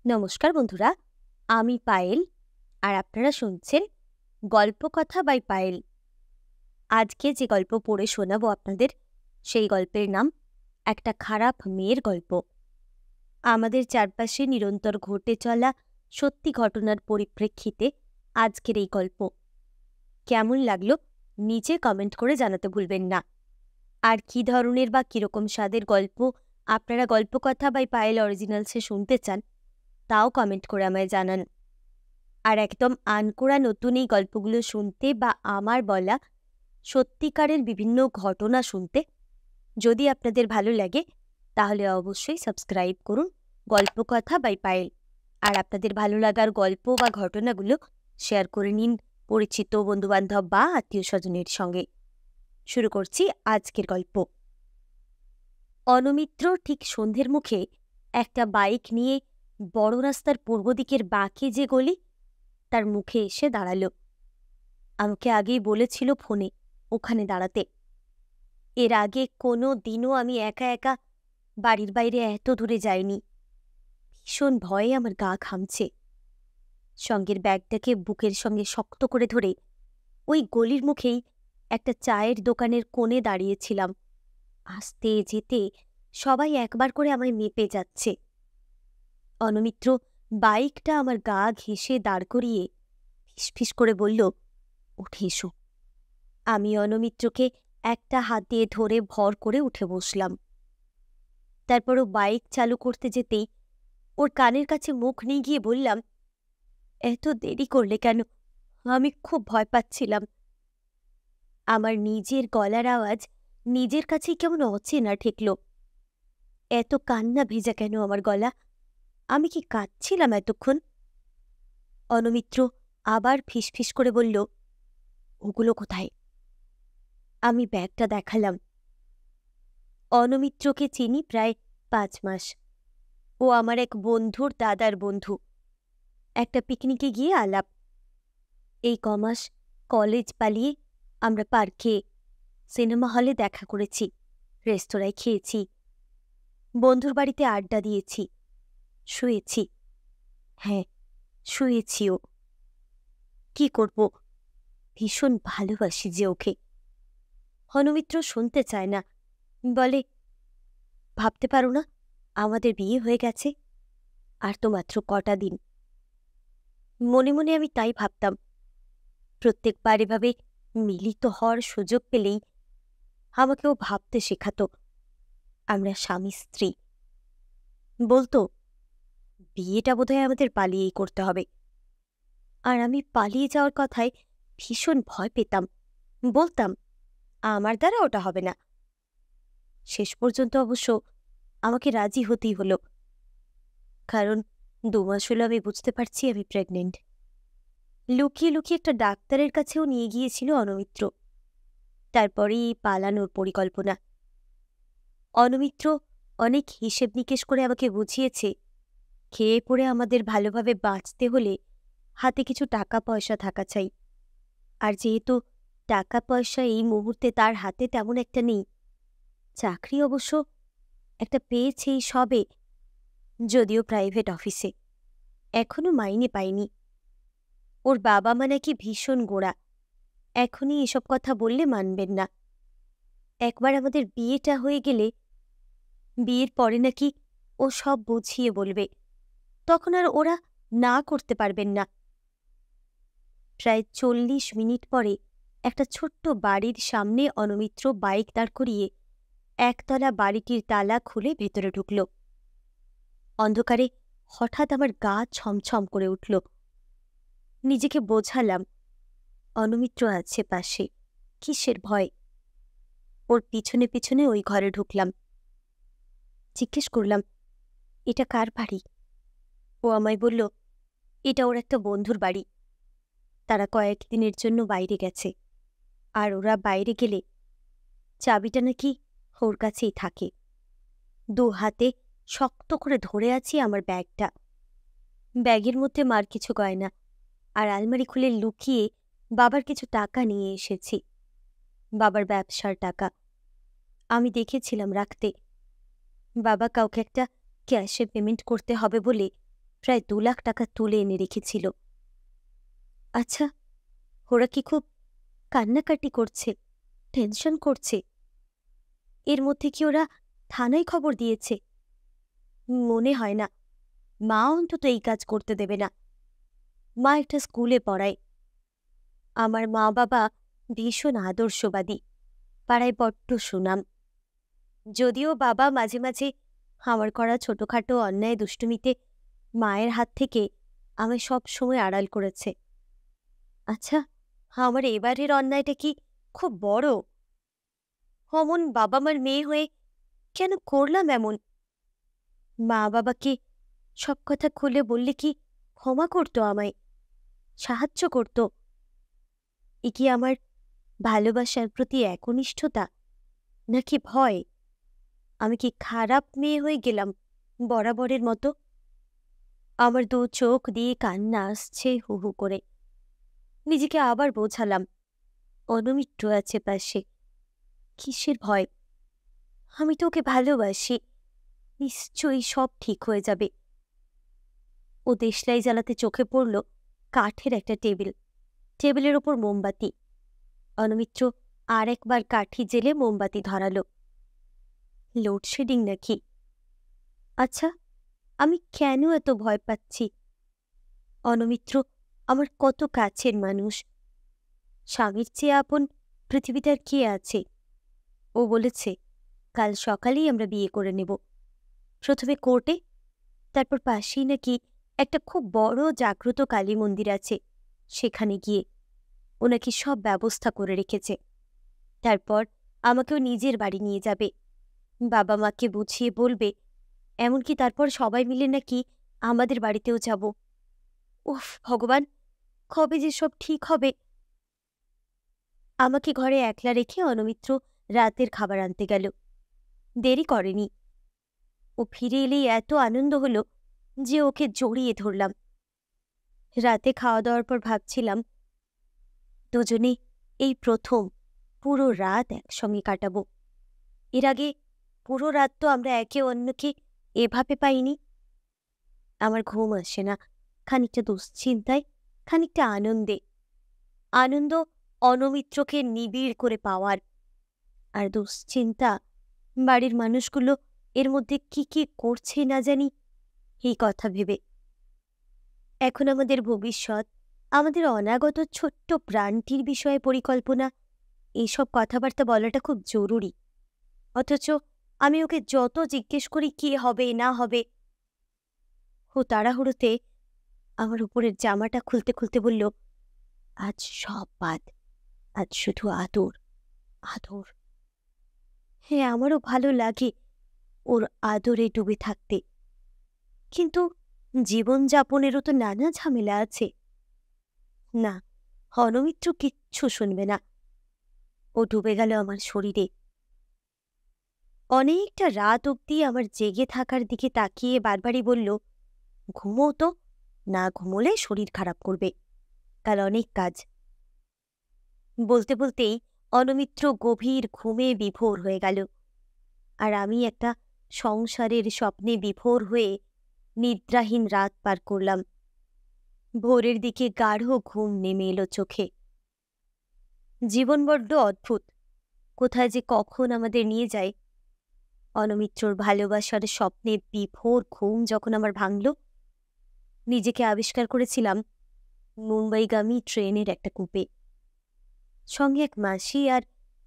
নমস্কার বন্ধুরা, আমি পায়েল আর আপনারা শুনছেন গল্পকথা বাই পায়েল। আজকে যে গল্প পড়ে শোনাবো আপনাদের, সেই গল্পের নাম একটা খারাপ মেয়ের গল্প। আমাদের চারপাশে নিরন্তর ঘটে চলা সত্যি ঘটনার পরিপ্রেক্ষিতে আজকের এই গল্প কেমন লাগলো নিচে কমেন্ট করে জানাতে ভুলবেন না। আর কী ধরনের বা কীরকম স্বাদের গল্প আপনারা গল্পকথা বাই পায়েল অরিজিনালসে শুনতে চান তাও কমেন্ট করে আমায় জানান। আর একদম আনকোড়া নতুন এই গল্পগুলো শুনতে বা আমার বলা সত্যিকারের বিভিন্ন ঘটনা শুনতে যদি আপনাদের ভালো লাগে তাহলে অবশ্যই সাবস্ক্রাইব করুন গল্পকথা বাই পায়েল। আর আপনাদের ভালো লাগার গল্প বা ঘটনাগুলো শেয়ার করে নিন পরিচিত বন্ধুবান্ধব বা আত্মীয় স্বজনের সঙ্গে। শুরু করছি আজকের গল্প। অনমিত্র ঠিক সন্ধ্যের মুখে একটা বাইক নিয়ে বড় রাস্তার পূর্ব দিকের বাঁকে যে গলি তার মুখে এসে দাঁড়াল। আমাকে আগেই বলেছিল ফোনে ওখানে দাঁড়াতে। এর আগে কোনো দিনও আমি একা একা বাড়ির বাইরে এত দূরে যাইনি। ভীষণ ভয়ে আমার গা ঘামছে। সঙ্গের ব্যাগটাকে বুকের সঙ্গে শক্ত করে ধরে ওই গলির মুখেই একটা চায়ের দোকানের কোণে দাঁড়িয়েছিলাম। আসতে যেতে সবাই একবার করে আমায় মেপে যাচ্ছে। অনমিত্র বাইকটা আমার গা ঘেঁষে দাঁড় করিয়ে ফিসফিস করে বলল, উঠে এসো। আমি অনমিত্রকে একটা হাত দিয়ে ধরে ভর করে উঠে বসলাম। তারপর ও বাইক চালু করতে যেতেই ওর কানের কাছে মুখ নিয়ে গিয়ে বললাম, এত দেরি করলে কেন? আমি খুব ভয় পাচ্ছিলাম। আমার নিজের গলার আওয়াজ নিজের কাছেই কেমন অচেনা ঠেকল। এত কান্না ভেজা কেন আমার গলা? আমি কি কাঁদছিলাম এতক্ষণ? অনমিত্র আবার ফিসফিস করে বলল, ওগুলো কোথায়? আমি ব্যাগটা দেখালাম। অনমিত্রকে চিনি প্রায় 5 মাস। ও আমার এক বন্ধুর দাদার বন্ধু। একটা পিকনিকে গিয়ে আলাপ। এই কমাস কলেজ পালিয়ে আমরা পার্কে, সিনেমা হলে দেখা করেছি, রেস্তোরাঁয় খেয়েছি, বন্ধুর বাড়িতে আড্ডা দিয়েছি, শুয়েছি। হ্যাঁ, শুয়েছিও। কি করব? ভীষণ ভালোবাসি যে ওকে। অনমিত্র শুনতে চায় না, বলে, ভাবতে পারো না আমাদের বিয়ে হয়ে গেছে? আর তো মাত্র কটা দিন। মনে মনে আমি তাই ভাবতাম। প্রত্যেকবার এভাবে মিলিত হওয়ার সুযোগ পেলেই আমাকেও ভাবতে শেখাত আমরা স্বামী স্ত্রী। বলতো, বিয়েটা বোধহয় আমাদের পালিয়েই করতে হবে। আর আমি পালিয়ে যাওয়ার কথায় ভীষণ ভয় পেতাম। বলতাম, আমার দ্বারা ওটা হবে না। শেষ পর্যন্ত অবশ্য আমাকে রাজি হতেই হলো, কারণ 2 মাস হলো আমি বুঝতে পারছি আমি প্রেগনেন্ট। লুকিয়ে লুকিয়ে একটা ডাক্তারের কাছেও নিয়ে গিয়েছিল অনমিত্র। তারপরেই পালানোর পরিকল্পনা। অনমিত্র অনেক হিসেব নিকেশ করে আমাকে বুঝিয়েছে, খেয়ে পড়ে আমাদের ভালোভাবে বাঁচতে হলে হাতে কিছু টাকা পয়সা থাকা চাই। আর যেহেতু টাকা পয়সা এই মুহূর্তে তার হাতে তেমন একটা নেই, চাকরি অবশ্য একটা পেয়েছেই সবে, যদিও প্রাইভেট অফিসে, এখনো মাইনে পায়নি। ওর বাবা মা নাকি ভীষণ গোঁড়া, এখনই এসব কথা বললে মানবেন না। একবার আমাদের বিয়েটা হয়ে গেলে বিয়ের পরে নাকি ও সব বুঝিয়ে বলবে, তখন আর ওরা না করতে পারবেন না। প্রায় 40 মিনিট পরে একটা ছোট্ট বাড়ির সামনে অনমিত্র বাইক দাঁড় করিয়ে একতলা বাড়িটির তালা খুলে ভেতরে ঢুকল। অন্ধকারে হঠাৎ আমার গা ছমছম করে উঠল। নিজেকে বোঝালাম, অনমিত্র আছে পাশে, কিসের ভয়? ওর পিছনে পিছনে ওই ঘরে ঢুকলাম। জিজ্ঞেস করলাম, এটা কার বাড়ি? ও আমায় বলল, এটা ওর একটা বন্ধুর বাড়ি। তারা কয়েকদিনের জন্য বাইরে গেছে, আর ওরা বাইরে গেলে চাবিটা নাকি ওর কাছেই থাকে। 2 হাতে শক্ত করে ধরে আছি আমার ব্যাগটা। ব্যাগের মধ্যে মার কিছু গয়না আর আলমারি খুলে লুকিয়ে বাবার কিছু টাকা নিয়ে এসেছি। বাবার ব্যবসার টাকা আমি দেখেছিলাম রাখতে। বাবা কাউকে একটা ক্যাশে পেমেন্ট করতে হবে বলে প্রায় 2 লাখ টাকা তুলে এনে রেখেছিল। আচ্ছা, ওরা কি খুব কান্নাকাটি করছে, টেনশন করছে? এর মধ্যে কি ওরা থানায় খবর দিয়েছে? মনে হয় না। মা অন্তত এই কাজ করতে দেবে না। মা একটা স্কুলে পড়ায়। আমার মা বাবা ভীষণ আদর্শবাদী, পাড়ায় বড্ড সুনাম। যদিও বাবা মাঝে মাঝে আমার করা ছোটখাটো অন্যায় দুষ্টুমিতে মায়ের হাত থেকে আমায় সব সময় আড়াল করেছে। আচ্ছা, আমার এবারের অন্যায়টা কি খুব বড়? অমন বাবা মার মেয়ে হয়ে কেন করলাম এমন? মা বাবাকে সব কথা খুলে বললে কি ক্ষমা করতো আমায়, সাহায্য করত? এ কি আমার ভালোবাসার প্রতি একনিষ্ঠতা, নাকি ভয়? আমি কি খারাপ মেয়ে হয়ে গেলাম বরাবরের মতো? আমার 2 চোখ দিয়ে কান্না আসছে হু হু করে। নিজেকে আবার বোঝালাম, অনমিত্র আছে পাশে, কিসের ভয়? আমি তো ওকে ভালোবাসি, নিশ্চয়ই সব ঠিক হয়ে যাবে। ও দেশলাই জ্বালাতে চোখে পড়ল কাঠের একটা টেবিল, টেবিলের ওপর মোমবাতি। অনমিত্র আর একবার কাঠি জেলে মোমবাতি ধরালো। লোডশেডিং নাকি? আচ্ছা, আমি কেন এত ভয় পাচ্ছি? অনমিত্র আমার কত কাছের মানুষ, স্বামীর চেয়ে আপন পৃথিবীতে আর কে আছে? ও বলেছে কাল সকালেই আমরা বিয়ে করে নেব। প্রথমে কোর্টে, তারপর পাশেই নাকি একটা খুব বড় জাগ্রত কালী মন্দির আছে, সেখানে গিয়ে। ও নাকি সব ব্যবস্থা করে রেখেছে। তারপর আমাকেও নিজের বাড়ি নিয়ে যাবে, বাবা মাকে বুঝিয়ে বলবে। এমনকি তারপর সবাই মিলে নাকি আমাদের বাড়িতেও যাব। উফ ভগবান, কবে যে সব ঠিক হবে! আমাকে ঘরে একলা রেখে অনমিত্র রাতের খাবার আনতে গেল। দেরি করেনি। ও ফিরে এলেই এত আনন্দ হলো যে ওকে জড়িয়ে ধরলাম। রাতে খাওয়া দাওয়ার পর ভাবছিলাম, দুজনে এই প্রথম পুরো রাত একসঙ্গে কাটাবো। এর আগে পুরো রাত তো আমরা একে অন্যকে এভাবে পাইনি। আমার ঘুম আসে না, খানিকটা দুশ্চিন্তায়, খানিকটা আনন্দে। আনন্দ অনমিত্রকে নিবিড় করে পাওয়ার, আর দুশ্চিন্তা বাড়ির মানুষগুলো এর মধ্যে কি কি করছে না জানি এই কথা ভেবে। এখন আমাদের ভবিষ্যৎ, আমাদের অনাগত ছোট্ট প্রাণটির বিষয়ে পরিকল্পনা, এইসব কথাবার্তা বলাটা খুব জরুরি। অথচ আমি ওকে যত জিজ্ঞেস করি কি হবে না হবে, ও তাড়াহুড়োতে আমার উপরের জামাটা খুলতে খুলতে বলল, আজ সব বাদ, আজ শুধু আদর, আদর। হ্যাঁ, আমারও ভালো লাগে ওর আদরে ডুবে থাকতে, কিন্তু জীবনযাপনেরও তো নানা ঝামেলা আছে। না, অনমিত্র কিচ্ছু শুনবে না। ও ডুবে গেল আমার শরীরে। অনেকটা রাত অবধি আমার জেগে থাকার দিকে তাকিয়ে বারবারই বলল, ঘুমো তো, না ঘুমোলে শরীর খারাপ করবে, কাল অনেক কাজ। বলতে বলতেই অনমিত্র গভীর ঘুমে বিভোর হয়ে গেল, আর আমি একটা সংসারের স্বপ্নে বিভোর হয়ে নিদ্রাহীন রাত পার করলাম। ভোরের দিকে গাঢ় ঘুম নেমে এলো চোখে। জীবন বড্ড অদ্ভুত, কোথায় যে কখন আমাদের নিয়ে যায়। অনমিত্রর ভালোবাসার স্বপ্নে বিভোর ঘুম যখন আমার ভাঙল, নিজেকে আবিষ্কার করেছিলাম মুম্বাইগামী ট্রেনের একটা কূপে। সঙ্গে এক মাসি আর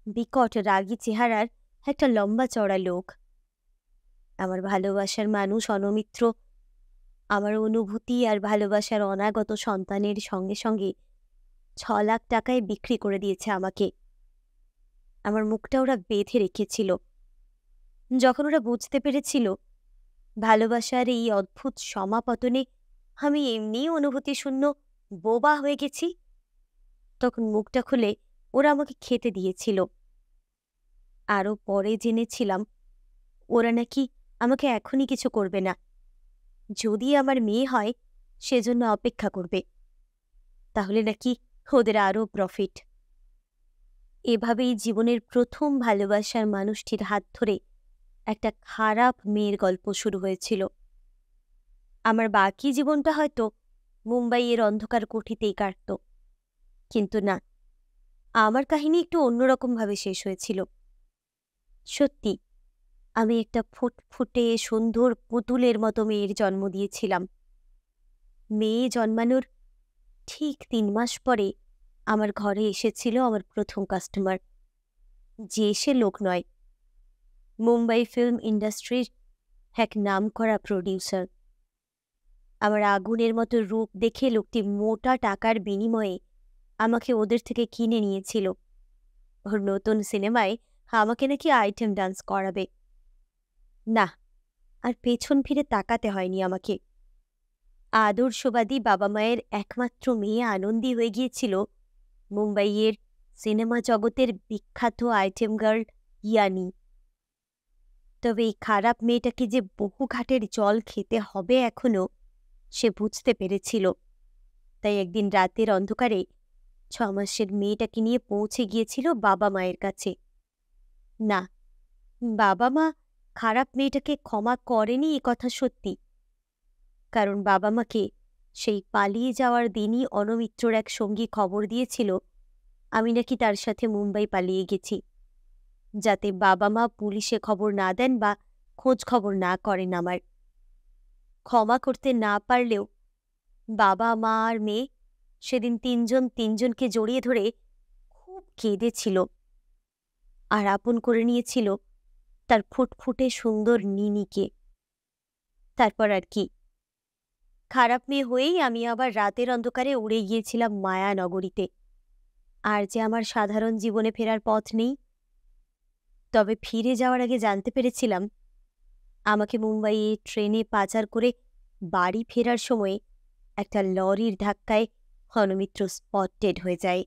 বিকট রাগী চেহারার একটা লম্বা চড়া লোক। আমার ভালোবাসার মানুষ অনমিত্র আমার অনুভূতি আর ভালোবাসার অনাগত সন্তানের সঙ্গে সঙ্গে 6 লাখ টাকায় বিক্রি করে দিয়েছে আমাকে। আমার মুখটা ওরা বেঁধে রেখেছিল। যখন ওরা বুঝতে পেরেছিল ভালোবাসার এই অদ্ভুত সমাপতনে আমি এমনিই অনুভূতি শূন্য বোবা হয়ে গেছি, তখন মুখটা খুলে ওরা আমাকে খেতে দিয়েছিল। আরও পরে জেনেছিলাম ওরা নাকি আমাকে এখনই কিছু করবে না, যদি আমার মেয়ে হয় সেজন্য অপেক্ষা করবে, তাহলে নাকি ওদের আরও প্রফিট। এভাবেই জীবনের প্রথম ভালোবাসার মানুষটির হাত ধরে একটা খারাপ মেয়ের গল্প শুরু হয়েছিল। আমার বাকি জীবনটা হয়তো মুম্বাইয়ের অন্ধকার কুঠিতেই কাটত। কিন্তু না, আমার কাহিনী একটু অন্যরকমভাবে শেষ হয়েছিল। সত্যি, আমি একটা ফুটফুটে সুন্দর পুতুলের মতো মেয়ের জন্ম দিয়েছিলাম। মেয়ে জন্মানোর ঠিক ৩ মাস পরে আমার ঘরে এসেছিল আমার প্রথম কাস্টমার। যে সে লোক নয়, মুম্বাই ফিল্ম ইন্ডাস্ট্রির এক নামকরা প্রডিউসার। আমার আগুনের মতো রূপ দেখে লোকটি মোটা টাকার বিনিময়ে আমাকে ওদের থেকে কিনে নিয়েছিল। ওর নতুন সিনেমায় আমাকে নাকি আইটেম ডান্স করাবে। না, আর পেছন ফিরে তাকাতে হয়নি আমাকে। আদর্শবাদী বাবা মায়ের একমাত্র মেয়ে আনন্দী হয়ে গিয়েছিল মুম্বাইয়ের সিনেমা জগতের বিখ্যাত আইটেম গার্ল ইয়ানি। তবে এই খারাপ মেয়েটাকে যে বহু ঘাটের জল খেতে হবে এখনো, সে বুঝতে পেরেছিল। তাই একদিন রাতের অন্ধকারে ৬ মাসের মেয়েটাকে নিয়ে পৌঁছে গিয়েছিল বাবা মায়ের কাছে। না, বাবা মা খারাপ মেয়েটাকে ক্ষমা করেনি এ কথা সত্যি। কারণ বাবা মাকে সেই পালিয়ে যাওয়ার দিনই অনমিত্রর এক সঙ্গী খবর দিয়েছিল আমি নাকি তার সাথে মুম্বাই পালিয়ে গেছি, যাতে বাবা মা পুলিশে খবর না দেন বা খোঁজ খবর না করেন আমার। ক্ষমা করতে না পারলেও বাবা মা আর মেয়ে সেদিন তিনজনকে জড়িয়ে ধরে খুব কেঁদেছিল আর আপন করে নিয়েছিল তার ফুটফুটে সুন্দর নিনিকে। তারপর আর কি, খারাপ মেয়ে হয়েই আমি আবার রাতের অন্ধকারে উড়ে গিয়েছিলাম মায়ানগরীতে। আর যে আমার সাধারণ জীবনে ফেরার পথ নেই। তবে ফিরে যাওয়ার আগে জানতে পেরেছিলাম আমাকে মুম্বাইয়ে ট্রেনে পাচার করে বাড়ি ফেরার সময় একটা লরির ধাক্কায় হনমিত্র স্পট ডেড হয়ে যায়।